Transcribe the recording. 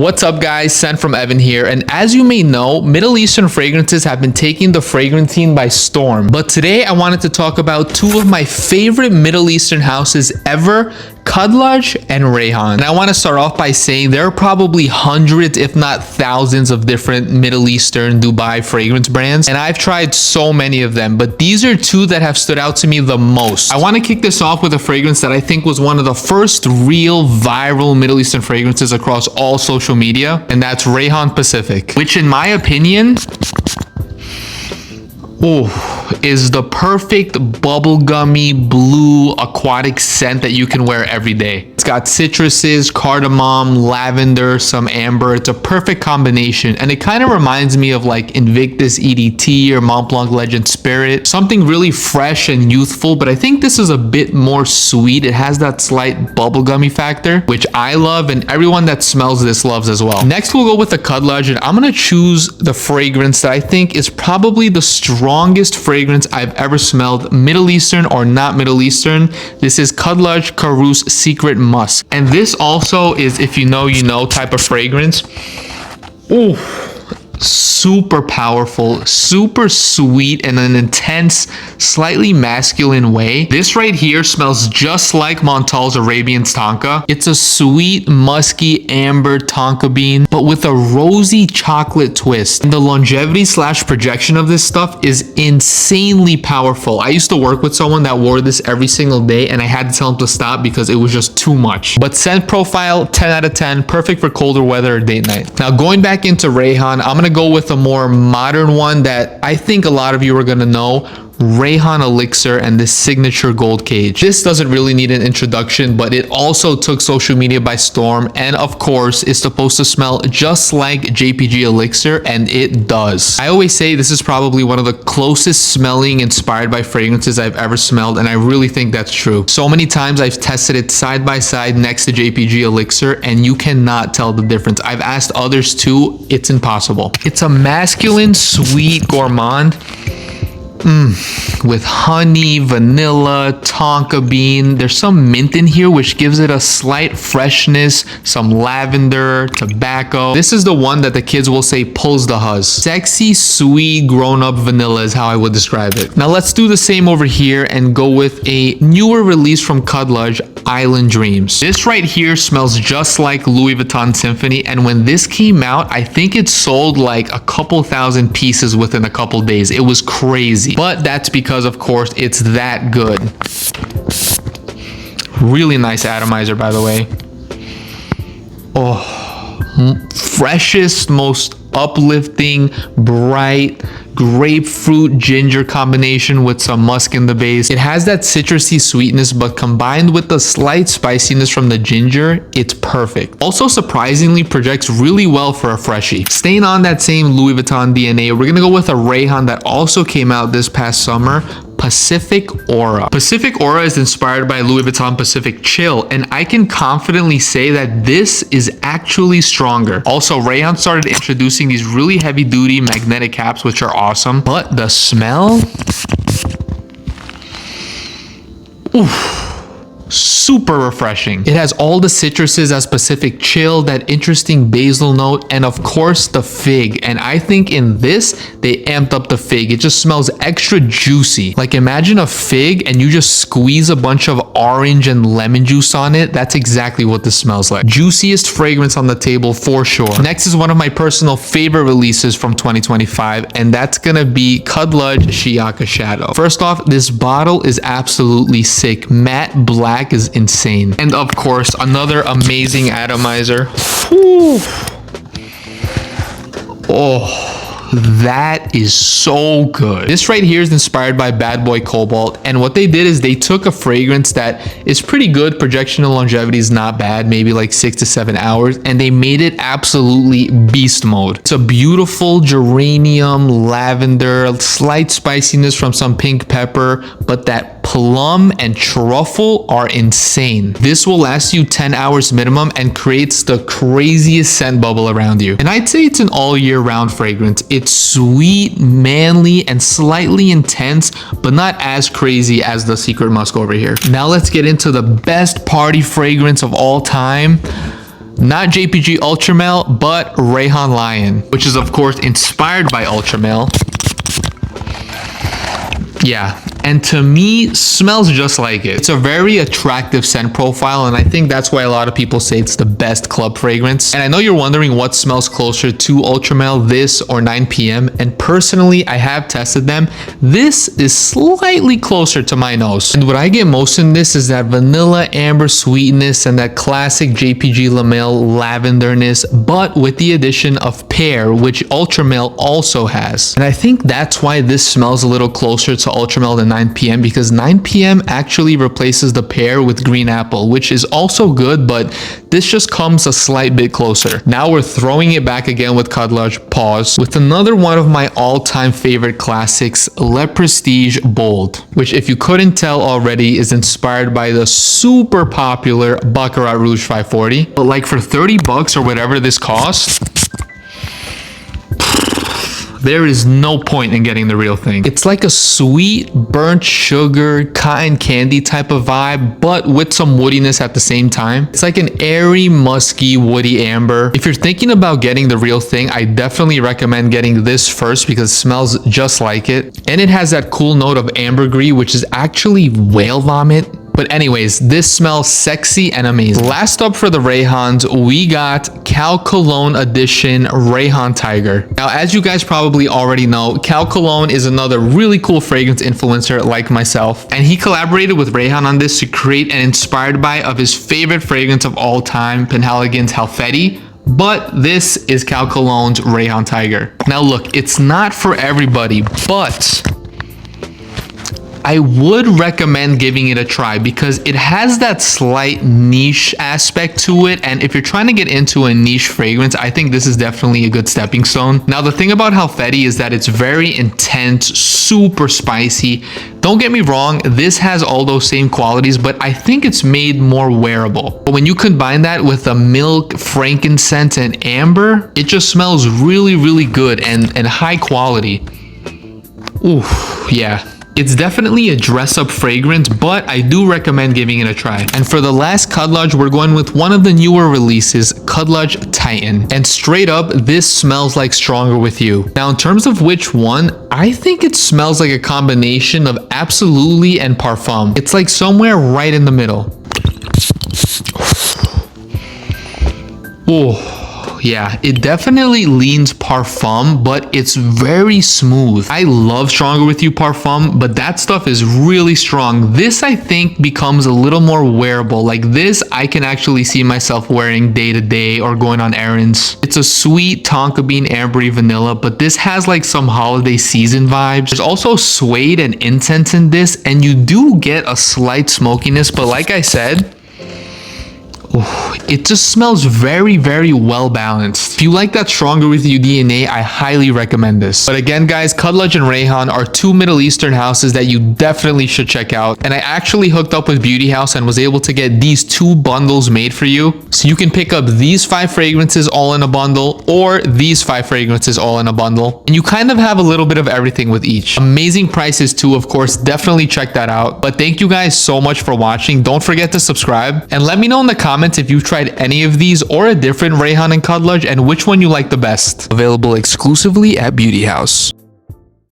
What's up guys, Sent from Evan here, and as you may know, Middle Eastern fragrances have been taking the fragrance scene by storm. But today I wanted to talk about two of my favorite Middle Eastern houses ever, Khadlaj and Rayhaan. And I want to start off by saying there are probably hundreds, if not thousands, of different Middle Eastern Dubai fragrance brands, and I've tried so many of them, but these are two that have stood out to me the most. I want to kick this off with a fragrance that I think was one of the first real viral Middle Eastern fragrances across all social media, and that's Rayhaan Pacific, which in my opinion is the perfect bubblegummy blue aquatic scent that you can wear every day. It's got citruses, cardamom, lavender, some amber. It's a perfect combination, and it kind of reminds me of like Invictus EDT or Mont Blanc Legend Spirit. Something really fresh and youthful, but I think this is a bit more sweet. It has that slight bubblegummy factor, which I love, and everyone that smells this loves as well. Next, we'll go with the Khadlaj, and I'm gonna choose the fragrance that I think is probably the strongest fragrance I've ever smelled, Middle Eastern or not Middle Eastern. This is Khadlaj Secret Musk, and this also is, if you know, you know, type of fragrance. Ooh, super powerful, super sweet, in an intense, slightly masculine way. This right here smells just like Montal's Arabian's Tonka. It's a sweet, musky, amber tonka bean, but with a rosy chocolate twist. And the longevity / projection of this stuff is insanely powerful. I used to work with someone that wore this every single day, and I had to tell him to stop because it was just too much. But scent profile, 10 out of 10, perfect for colder weather or date night. Now, going back into Rayhaan, I'm gonna go with a more modern one that I think a lot of you are gonna know, Rayhaan Elixir and this signature gold cage. This doesn't really need an introduction, but it also took social media by storm, and of course is supposed to smell just like JPG Elixir, and it does. I always say this is probably one of the closest smelling inspired by fragrances I've ever smelled, and I really think that's true. So many times I've tested it side by side next to JPG Elixir, and you cannot tell the difference. I've asked others too, it's impossible. It's a masculine, sweet gourmand. With honey, vanilla, tonka bean. There's some mint in here, which gives it a slight freshness, some lavender, tobacco. This is the one that the kids will say pulls the huzz. Sexy, sweet, grown-up vanilla is how I would describe it. Now let's do the same over here and go with a newer release from Khadlaj, Island Dreams. This right here smells just like Louis Vuitton Symphony, and when this came out, I think it sold like a couple thousand pieces within a couple days. It was crazy. But that's because, of course, it's that good. Really nice atomizer, by the way. Oh, freshest, most uplifting, bright, grapefruit ginger combination with some musk in the base. It has that citrusy sweetness, but combined with the slight spiciness from the ginger, it's perfect. Also surprisingly projects really well for a freshie. Staying on that same Louis Vuitton DNA, we're gonna go with a Rayhaan that also came out this past summer, Pacific Aura. Pacific Aura is inspired by Louis Vuitton Pacific Chill, and I can confidently say that this is actually stronger. Also, Rayhaan started introducing these really heavy duty magnetic caps, which are awesome, but the smell, super refreshing. It has all the citruses as Pacific Chill, that interesting basil note, and of course the fig. And I think in this, they amped up the fig. It just smells extra juicy. Like imagine a fig and you just squeeze a bunch of orange and lemon juice on it. That's exactly what this smells like. Juiciest fragrance on the table for sure. Next is one of my personal favorite releases from 2025, and that's gonna be Khadlaj Shiyaaka Shadow. First off, this bottle is absolutely sick. Matte black is insane. And of course, another amazing atomizer. Whew. Oh, that is so good. This right here is inspired by Bad Boy Cobalt, and what they did is they took a fragrance that is pretty good, projection and longevity is not bad, maybe like 6 to 7 hours, and they made it absolutely beast mode. It's a beautiful geranium, lavender, slight spiciness from some pink pepper, but that plum and truffle are insane. This will last you 10 hours minimum and creates the craziest scent bubble around you. And I'd say it's an all year round fragrance. It's sweet, manly, and slightly intense, but not as crazy as the Secret Musk over here. Now let's get into the best party fragrance of all time, Not JPG Ultramel, but Rayhaan Lion, which is of course inspired by Ultramel. Yeah, and to me, smells just like it. It's a very attractive scent profile, and I think that's why a lot of people say it's the best club fragrance. And I know you're wondering what smells closer to Ultramel, this or 9 PM, and personally, I have tested them. This is slightly closer to my nose. And what I get most in this is that vanilla amber sweetness and that classic JPG Lamel lavenderness, but with the addition of pear, which Ultramel also has. And I think that's why this smells a little closer to Ultramel than 9 PM, because 9 PM actually replaces the pear with green apple, which is also good, but this just comes a slight bit closer. Now we're throwing it back again with Khadlaj Pause with another one of my all-time favorite classics, Le Prestige Bold, which if you couldn't tell already is inspired by the super popular Baccarat Rouge 540. But like for 30 bucks or whatever this costs, there is no point in getting the real thing. It's like a sweet, burnt sugar, cotton candy type of vibe, but with some woodiness at the same time. It's like an airy, musky, woody amber. If you're thinking about getting the real thing, I definitely recommend getting this first because it smells just like it. And it has that cool note of ambergris, which is actually whale vomit. But anyways, this smells sexy and amazing. Last up for the Rayhaans, we got Cal Cologne Edition Rayhaan Tiger. Now, as you guys probably already know, Cal Cologne is another really cool fragrance influencer like myself. And he collaborated with Rayhaan on this to create an inspired by of his favorite fragrance of all time, Penhaligon's Halfeti. But this is Cal Cologne's Rayhaan Tiger. Now look, it's not for everybody, but I would recommend giving it a try because it has that slight niche aspect to it, and if you're trying to get into a niche fragrance, I think this is definitely a good stepping stone. Now the thing about Halfeti is that it's very intense, super spicy. Don't get me wrong, this has all those same qualities, but I think it's made more wearable. But when you combine that with the milk, frankincense, and amber, it just smells really, really good and high quality. Ooh, yeah. It's definitely a dress-up fragrance, but I do recommend giving it a try. And for the last Khadlaj, we're going with one of the newer releases, Khadlaj Titan. And straight up, this smells like Stronger With You. Now, in terms of which one, I think it smells like a combination of Absolutely and Parfum. It's like somewhere right in the middle. Oh. Yeah, it definitely leans Parfum, but it's very smooth. I love Stronger With You Parfum, but that stuff is really strong. This, I think, becomes a little more wearable. Like this, I can actually see myself wearing day to day or going on errands. It's a sweet tonka bean ambery vanilla, but this has like some holiday season vibes. There's also suede and incense in this, and you do get a slight smokiness, but like I said, ooh, it just smells very, very well balanced. If you like that Stronger With You DNA, I highly recommend this. But again, guys, Khadlaj and Rayhaan are two Middle Eastern houses that you definitely should check out. And I actually hooked up with Beauty House and was able to get these two bundles made for you. So you can pick up these 5 fragrances all in a bundle or these 5 fragrances all in a bundle. And you kind of have a little bit of everything with each. Amazing prices too, of course. Definitely check that out. But thank you guys so much for watching. Don't forget to subscribe and let me know in the comments if you've tried any of these or a different Rayhaan and Khadlaj and which one you like the best. Available exclusively at Beauty House.